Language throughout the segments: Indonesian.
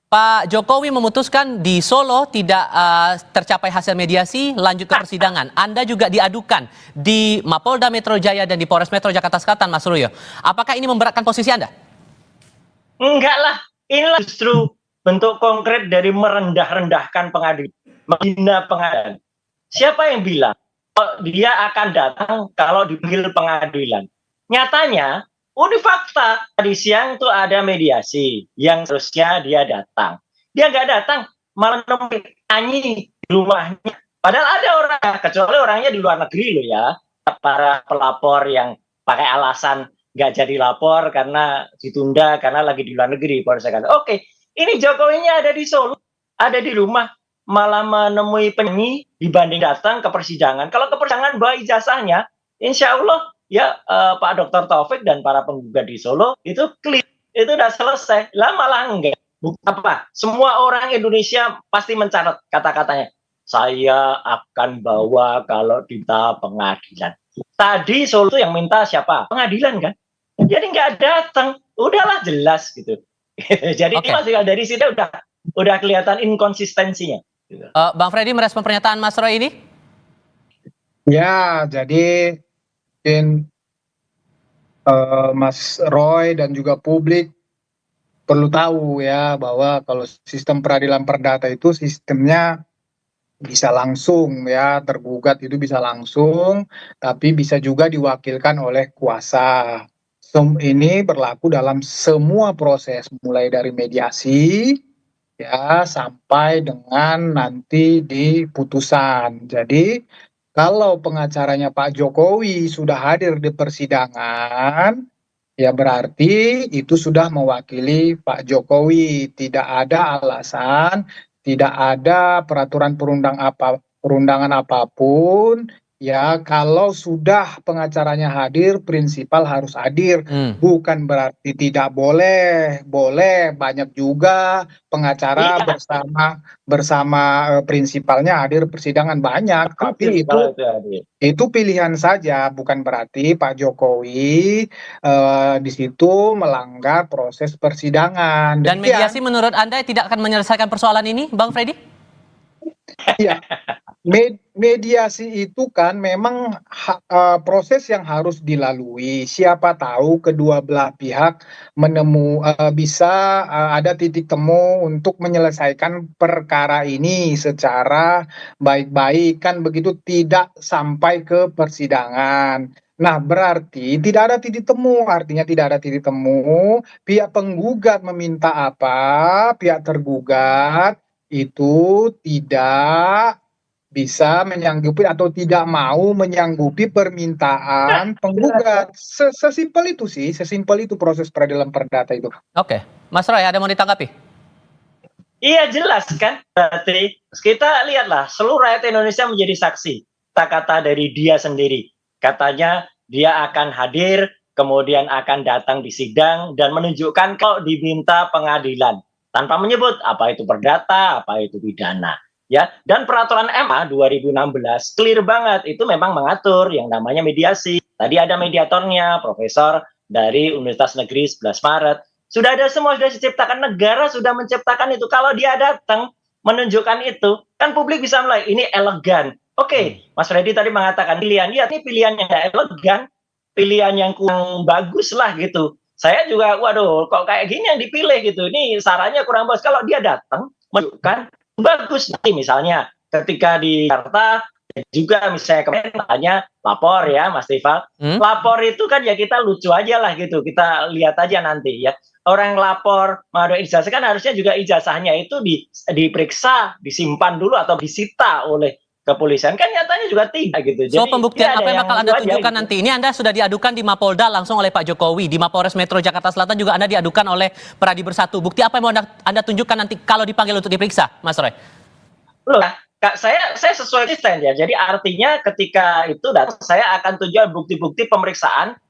Pak Jokowi memutuskan di Solo tidak tercapai hasil mediasi, lanjut ke persidangan. Anda juga diadukan di Mapolda Metro Jaya dan di Polres Metro Jakarta Selatan, Mas Ruyo. Apakah ini memberatkan posisi Anda? Enggak lah, inilah justru bentuk konkret dari merendah-rendahkan pengadilan, menghina pengadilan. Siapa yang bilang dia akan datang kalau dipanggil pengadilan? Nyatanya, ini fakta. Tadi siang tuh ada mediasi yang seharusnya dia datang. Dia nggak datang, malah nemuin nyanyi di rumahnya. Padahal ada orang, kecuali orangnya di luar negeri loh ya. Para pelapor yang pakai alasan nggak jadi lapor karena ditunda karena lagi di luar negeri. Oke, ini Jokowinya ada di Solo, ada di rumah, malah menemui penyanyi dibanding datang ke persidangan. Kalau ke persidangan bawa ijazahnya, insya Allah ya Pak Dr. Taufik dan para penggugat di Solo itu clear, itu udah selesai. Lah malah enggak. Apa? Semua orang Indonesia pasti mencatat kata-katanya. Saya akan bawa kalau kita pengadilan. Tadi Solo itu yang minta siapa? Pengadilan kan? Jadi nggak datang, udahlah jelas gitu. Jadi masih dari sini udah kelihatan inkonsistensinya. Bang Freddy merespon pernyataan Mas Roy ini? Ya, jadi mungkin Mas Roy dan juga publik perlu tahu ya bahwa kalau sistem peradilan perdata itu sistemnya bisa langsung ya, tergugat itu bisa langsung, tapi bisa juga diwakilkan oleh kuasa. Ini berlaku dalam semua proses, mulai dari mediasi ya sampai dengan nanti di putusan. Jadi kalau pengacaranya Pak Jokowi sudah hadir di persidangan, ya berarti itu sudah mewakili Pak Jokowi. Tidak ada alasan, tidak ada peraturan perundangan apapun. Ya, kalau sudah pengacaranya hadir, prinsipal harus hadir. Bukan berarti tidak boleh, boleh. Banyak juga pengacara bersama prinsipalnya hadir persidangan banyak. Tapi itu pilihan saja, bukan berarti Pak Jokowi di situ melanggar proses persidangan. Dan mediasi menurut Anda tidak akan menyelesaikan persoalan ini, Bang Freddy? Iya, mediasi itu kan memang proses yang harus dilalui. Siapa tahu kedua belah pihak bisa ada titik temu untuk menyelesaikan perkara ini secara baik-baik, kan begitu, tidak sampai ke persidangan. Nah, berarti tidak ada titik temu, artinya tidak ada titik temu. Pihak penggugat meminta apa, pihak tergugat itu tidak bisa menyanggupi atau tidak mau menyanggupi permintaan penggugat. Sesimpel itu sih, sesimpel itu proses peradilan perdata itu. Oke, Mas Roy ada mau ditanggapi? Iya jelas kan, berarti kita lihatlah seluruh rakyat Indonesia menjadi saksi. Kata-kata dari dia sendiri, katanya dia akan hadir, kemudian akan datang di sidang dan menunjukkan kalau diminta pengadilan. Tanpa menyebut apa itu perdata, apa itu pidana. Ya, dan peraturan MA 2016 clear banget, itu memang mengatur yang namanya mediasi. Tadi ada mediatornya, profesor dari Universitas Negeri 11 Maret. Sudah ada semua, sudah diciptakan, negara sudah menciptakan itu. Kalau dia datang menunjukkan itu, kan publik bisa mulai, ini elegan. Oke, Mas Freddy tadi mengatakan pilihan, ya ini pilihan yang tidak elegan, pilihan yang kurang bagus lah gitu. Saya juga, waduh, kok kayak gini yang dipilih gitu. Ini sarannya kurang bagus. Kalau dia datang, menunjukkan bagus. Nanti misalnya ketika di Jakarta, juga misalnya kemarin tanya lapor ya, Mas Tifal. Lapor itu kan ya kita lucu aja lah gitu. Kita lihat aja nanti ya. Orang lapor mau ijazah kan harusnya juga ijazahnya itu diperiksa, disimpan dulu atau disita oleh kepolisian, kan nyatanya juga tidak gitu. So, pembuktian apa yang bakal Anda tunjukkan gitu nanti? Ini Anda sudah diadukan di Mapolda langsung oleh Pak Jokowi, di Mapolres Metro Jakarta Selatan juga Anda diadukan oleh Peradi Bersatu. Bukti apa yang mau Anda tunjukkan nanti kalau dipanggil untuk diperiksa, Mas Roy? Loh, Kak, saya sesuai konsisten ya. Jadi artinya ketika itu saya akan tunjukkan bukti-bukti pemeriksaan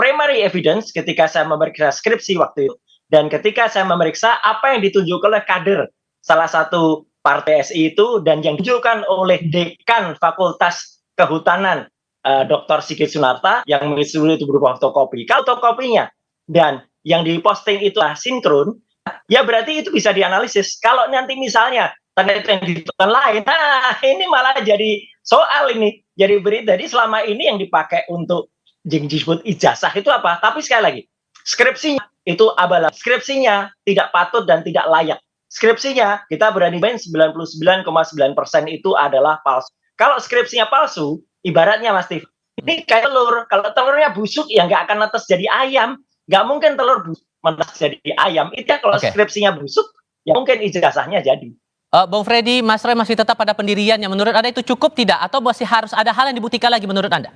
primary evidence ketika saya memeriksa skripsi waktu itu, dan ketika saya memeriksa apa yang ditunjukkan oleh kader salah satu Partai SI itu, dan yang ditunjukkan oleh Dekan Fakultas Kehutanan Dr. Sigit Sunarta yang mengisi itu berupa fotokopi. Kalau fotokopinya dan yang diposting itu sinkron, ya berarti itu bisa dianalisis. Kalau nanti misalnya ternyata yang di tempat lain, nah ini malah jadi soal ini, jadi berita. Jadi selama ini yang dipakai untuk yang disebut ijazah itu apa? Tapi sekali lagi, skripsinya itu abal. Skripsinya tidak patut dan tidak layak. Skripsinya kita berani main 99,9% itu adalah palsu. Kalau skripsinya palsu, ibaratnya Mas Steve, ini kayak telur. Kalau telurnya busuk ya nggak akan netes jadi ayam. Nggak mungkin telur busuk menetes jadi ayam. Itu ya kalau skripsinya busuk, ya mungkin ijazahnya jadi. Bung Freddy, Mas Roy masih tetap pada pendiriannya. Menurut Anda itu cukup tidak? Atau masih harus ada hal yang dibuktikan lagi menurut Anda?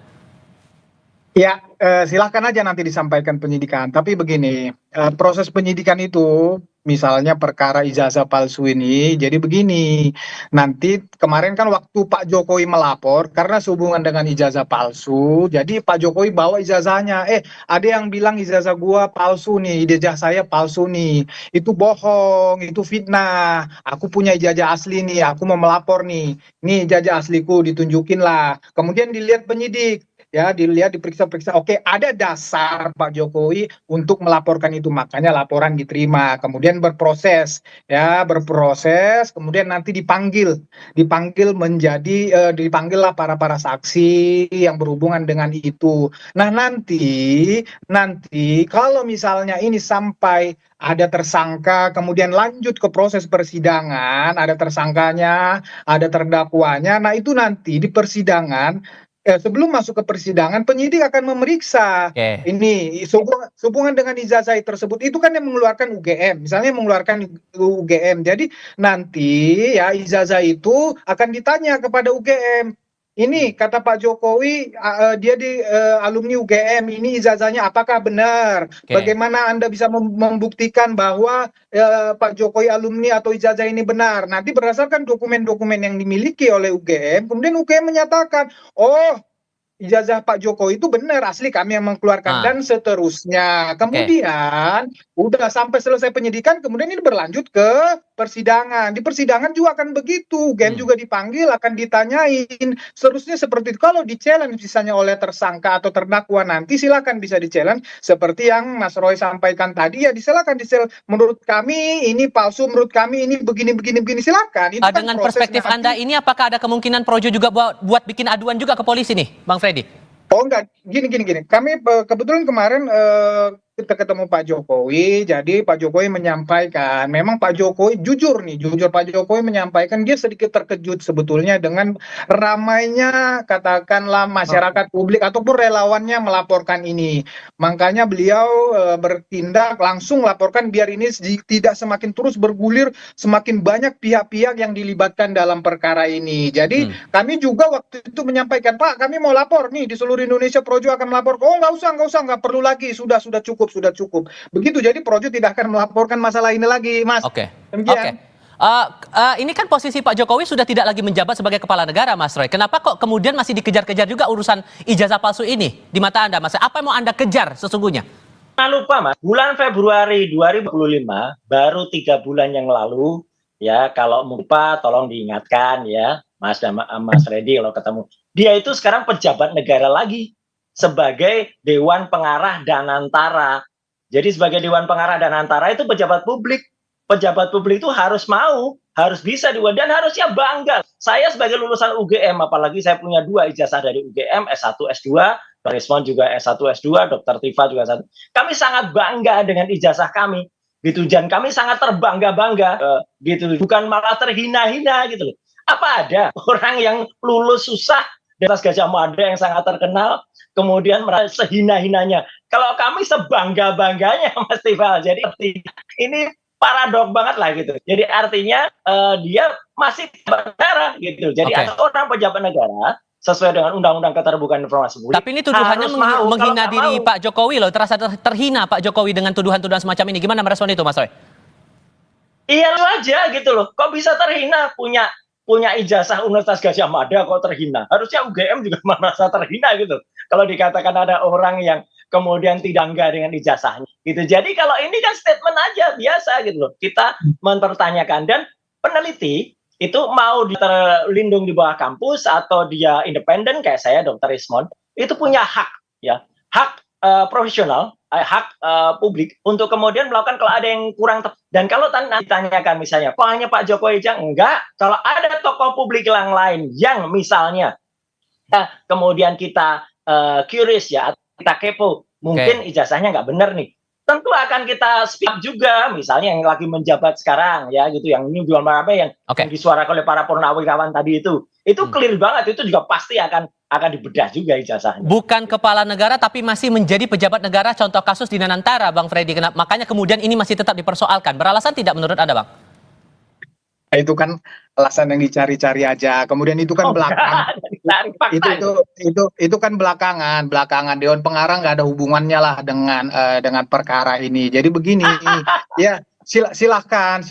Ya, silahkan aja nanti disampaikan penyidikan. Tapi begini, proses penyidikan itu, misalnya perkara ijazah palsu ini, jadi begini, nanti kemarin kan waktu Pak Jokowi melapor, karena sehubungan dengan ijazah palsu, jadi Pak Jokowi bawa ijazahnya, ada yang bilang ijazah gua palsu nih, ijazah saya palsu nih, itu bohong, itu fitnah, aku punya ijazah asli nih, aku mau melapor nih ijazah asliku, ditunjukin lah, kemudian dilihat penyidik, ya dilihat diperiksa-periksa, oke ada dasar Pak Jokowi untuk melaporkan itu, makanya laporan diterima, kemudian berproses, kemudian nanti dipanggillah para saksi yang berhubungan dengan itu. Nah nanti kalau misalnya ini sampai ada tersangka, kemudian lanjut ke proses persidangan, ada tersangkanya, ada terdakwanya, nah itu nanti di persidangan, sebelum masuk ke persidangan, penyidik akan memeriksa ini sehubungan dengan ijazah tersebut. Itu kan yang mengeluarkan UGM, misalnya mengeluarkan UGM. Jadi nanti ya ijazah itu akan ditanya kepada UGM. Ini kata Pak Jokowi, dia di alumni UGM, ini ijazahnya apakah benar? Bagaimana Anda bisa membuktikan bahwa Pak Jokowi alumni atau ijazah ini benar? Nanti berdasarkan dokumen-dokumen yang dimiliki oleh UGM, kemudian UGM menyatakan, oh ijazah Pak Jokowi itu benar, asli kami yang mengeluarkan, dan seterusnya. Kemudian udah sampai selesai penyidikan, kemudian ini berlanjut ke persidangan. Di persidangan juga akan begitu, UGM juga dipanggil, akan ditanyain, seterusnya seperti itu. Kalau di-challenge misalnya oleh tersangka atau terdakwa, nanti silakan bisa di-challenge seperti yang Mas Roy sampaikan tadi, ya silakan di-challenge, menurut kami ini palsu, menurut kami ini begini, silakan. Itu kan dengan perspektif Anda ini, apakah ada kemungkinan Projo juga buat bikin aduan juga ke polisi nih, Bang Freddy? Oh enggak, gini. Kami kebetulan kemarin kita ketemu Pak Jokowi, jadi Pak Jokowi menyampaikan, memang Pak Jokowi jujur Pak Jokowi menyampaikan dia sedikit terkejut sebetulnya dengan ramainya katakanlah masyarakat publik ataupun relawannya melaporkan ini. Makanya beliau bertindak langsung laporkan biar ini tidak semakin terus bergulir, semakin banyak pihak-pihak yang dilibatkan dalam perkara ini. Jadi kami juga waktu itu menyampaikan, Pak kami mau lapor nih di seluruh Indonesia, Projo akan melapor. Oh nggak usah, nggak perlu lagi, sudah cukup. Begitu, jadi Projo tidak akan melaporkan masalah ini lagi, Mas. Ini kan posisi Pak Jokowi sudah tidak lagi menjabat sebagai kepala negara, Mas Roy. Kenapa kok kemudian masih dikejar-kejar juga urusan ijazah palsu ini di mata Anda, Mas? Apa yang mau Anda kejar sesungguhnya? Jangan lupa, Mas, bulan Februari 2025, baru 3 bulan yang lalu, ya kalau lupa tolong diingatkan ya, Mas dan Mas Reddy kalau ketemu. Dia itu sekarang pejabat negara lagi sebagai Dewan Pengarah Danantara. Jadi sebagai Dewan Pengarah Danantara itu pejabat publik. Pejabat publik itu harus bisa dan harusnya bangga. Saya sebagai lulusan UGM, apalagi saya punya 2 ijazah dari UGM, S1, S2, Dr. Rismon juga S1, S2, Dr. Tifa juga S1. Kami sangat bangga dengan ijazah kami. Gitu, dan kami sangat terbangga-bangga gitu, bukan malah terhina-hina gitu loh. Apa ada orang yang lulus susah di atas Gajah Mada yang sangat terkenal, kemudian merasa sehina-hinanya. Kalau kami sebangga-bangganya, Mas Tifal. Jadi ini paradok banget lah gitu. Jadi artinya dia masih pejabat negara gitu. Jadi ada orang pejabat negara sesuai dengan Undang-Undang Keterbukaan Informasi Publik. Tapi ini tuduhannya menghina diri Pak Jokowi loh. Terasa terhina Pak Jokowi dengan tuduhan-tuduhan semacam ini. Gimana merespon itu, Mas Roy? Iya lu aja gitu loh. Kok bisa terhina punya ijazah Universitas Gajah Mada kok terhina? Harusnya UGM juga merasa terhina gitu. Kalau dikatakan ada orang yang kemudian tidak bangga dengan ijazahnya gitu. Jadi kalau ini kan statement aja biasa gitu loh. Kita mempertanyakan, dan peneliti itu mau terlindung di bawah kampus atau dia independen kayak saya Dr. Rismon, itu punya hak ya, hak profesional hak publik untuk kemudian melakukan kalau ada yang kurang dan kalau ditanyakan misalnya, kok hanya Pak Jokowi aja? Enggak, kalau ada tokoh publik yang lain yang misalnya kemudian kita curious ya, atau kita kepo, mungkin ijazahnya nggak benar nih. Tentu akan kita speak up juga, misalnya yang lagi menjabat sekarang ya gitu, yang ini jual apa yang disuarakan oleh para purnawirawan tadi itu clear banget, itu juga pasti akan dibedah juga ijazahnya. Bukan kepala negara tapi masih menjadi pejabat negara, contoh kasus di Nanantara, Bang Freddy. Makanya kemudian ini masih tetap dipersoalkan. Beralasan tidak menurut Anda, Bang? Itu kan alasan yang dicari-cari aja. Kemudian itu kan belakangan. Itu kan belakangan Dewan Pengarah nggak ada hubungannya lah dengan perkara ini. Jadi begini, ya silahkan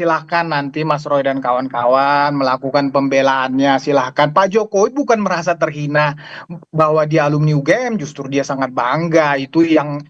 nanti Mas Roy dan kawan-kawan melakukan pembelaannya, silahkan. Pak Jokowi bukan merasa terhina bahwa dia alumni UGM, justru dia sangat bangga. Itu yang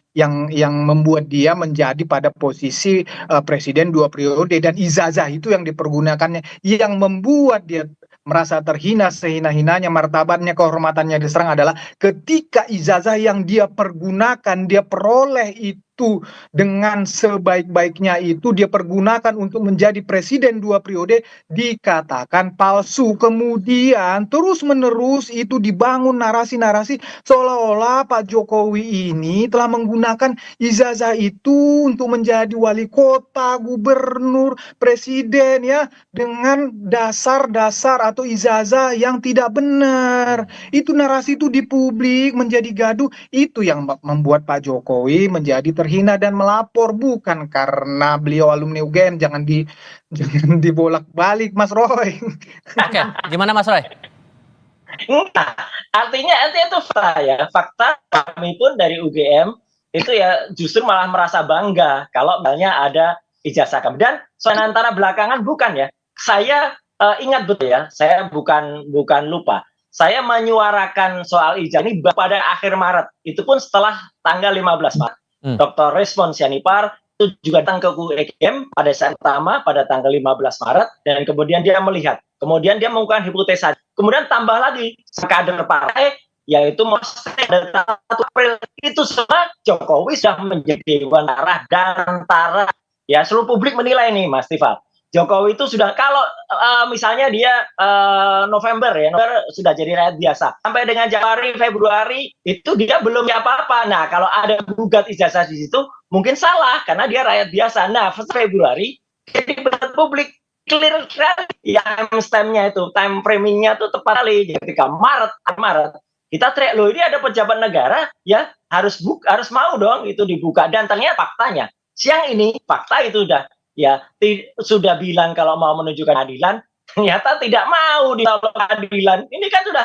membuat dia menjadi pada posisi presiden 2 periode, dan ijazah itu yang dipergunakannya yang membuat dia merasa terhina, sehina-hinanya, martabatnya, kehormatannya diserang adalah ketika ijazah yang dia pergunakan, dia peroleh itu dengan sebaik-baiknya itu dia pergunakan untuk menjadi presiden 2 periode dikatakan palsu. Kemudian terus-menerus itu dibangun narasi-narasi seolah-olah Pak Jokowi ini telah menggunakan ijazah itu untuk menjadi wali kota, gubernur, presiden ya, dengan dasar-dasar atau ijazah yang tidak benar. Itu narasi itu di publik menjadi gaduh, itu yang membuat Pak Jokowi menjadi terhina dan melapor, bukan karena beliau alumni UGM. Jangan dibolak-balik, Mas Roy. Oke, gimana Mas Roy? Nah, artinya itu fakta kami pun dari UGM itu ya justru malah merasa bangga kalau misalnya ada ijazah kami. Dan sementara belakangan bukan ya, saya ingat betul ya, saya bukan lupa. Saya menyuarakan soal ijazah ini pada akhir Maret, itu pun setelah tanggal 15 Maret. Dr. Resmond Sianipar itu juga datang ke UGM pada saat pertama pada tanggal 15 Maret, dan kemudian dia melihat, kemudian dia melakukan hipotesa, kemudian tambah lagi kader partai, yaitu pada 1 April itu semua Jokowi sudah menjadi dewan arah dan antara ya seluruh publik menilai nih Mas Tifal. Jokowi itu sudah kalau misalnya dia November sudah jadi rakyat biasa, sampai dengan Januari Februari itu dia belum apa-apa. Nah, kalau ada gugat ijazah di situ mungkin salah karena dia rakyat biasa. Nah, Februari jadi publik clear sekali ya, time-nya itu, time framing-nya itu tepat sekali. Ketika Maret kita teriak, loh ini ada pejabat negara ya, harus mau dong itu dibuka. Dan ternyata faktanya siang ini fakta itu sudah bilang kalau mau menunjukkan keadilan, ternyata tidak mau ditolak keadilan. Ini kan sudah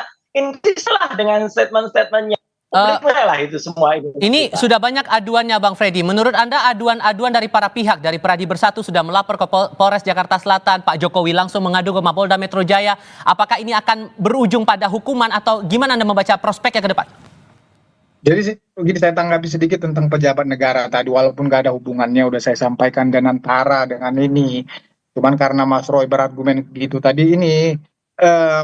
salah dengan statement-statementnya. Lah itu semua itu. Ini sudah banyak aduannya Bang Freddy. Menurut Anda aduan-aduan dari para pihak, dari Pradi Bersatu sudah melapor ke Polres Jakarta Selatan, Pak Jokowi langsung mengadu ke Mapolda Metro Jaya. Apakah ini akan berujung pada hukuman atau gimana Anda membaca prospeknya ke depan? Jadi begini, saya tanggapi sedikit tentang pejabat negara tadi, walaupun nggak ada hubungannya, udah saya sampaikan dan antara dengan ini. Cuman karena Mas Roy berargumen gitu tadi ini,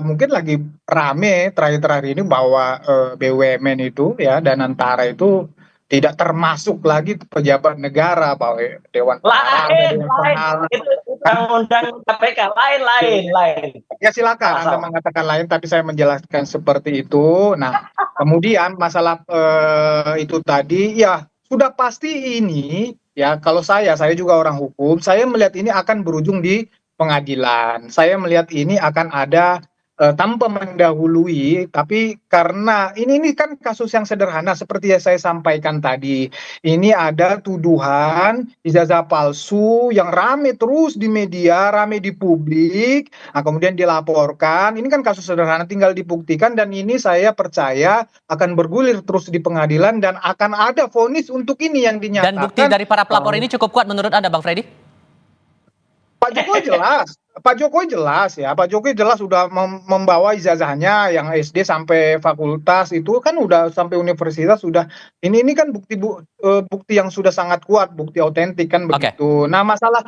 mungkin lagi rame terakhir-terakhir ini bahwa BUMN itu ya dan antara itu tidak termasuk lagi pejabat negara, bahwa Dewan Pengarah itu undang-undang KPK lain. Ya silakan Anda mengatakan lain, tapi saya menjelaskan seperti itu. Nah, kemudian masalah itu tadi ya sudah pasti ini ya, kalau saya juga orang hukum, saya melihat ini akan berujung di pengadilan. Saya melihat ini akan ada tanpa mendahului, tapi karena ini kan kasus yang sederhana seperti yang saya sampaikan tadi. Ini ada tuduhan ijazah palsu yang rame terus di media, rame di publik, nah, kemudian dilaporkan. Ini kan kasus sederhana, tinggal dibuktikan, dan ini saya percaya akan bergulir terus di pengadilan dan akan ada vonis untuk ini yang dinyatakan. Dan bukti dari para pelapor ini cukup kuat menurut Anda Bang Freddy? Pak Jokowi jelas ya. Pak Jokowi jelas sudah membawa ijazahnya yang SD sampai fakultas, itu kan udah sampai universitas sudah. Ini kan bukti yang sudah sangat kuat, bukti autentik kan begitu. Nah, masalah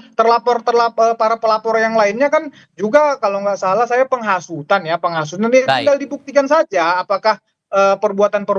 para pelapor yang lainnya kan juga kalau nggak salah saya penghasutan ini tinggal dibuktikan saja apakah perbuatan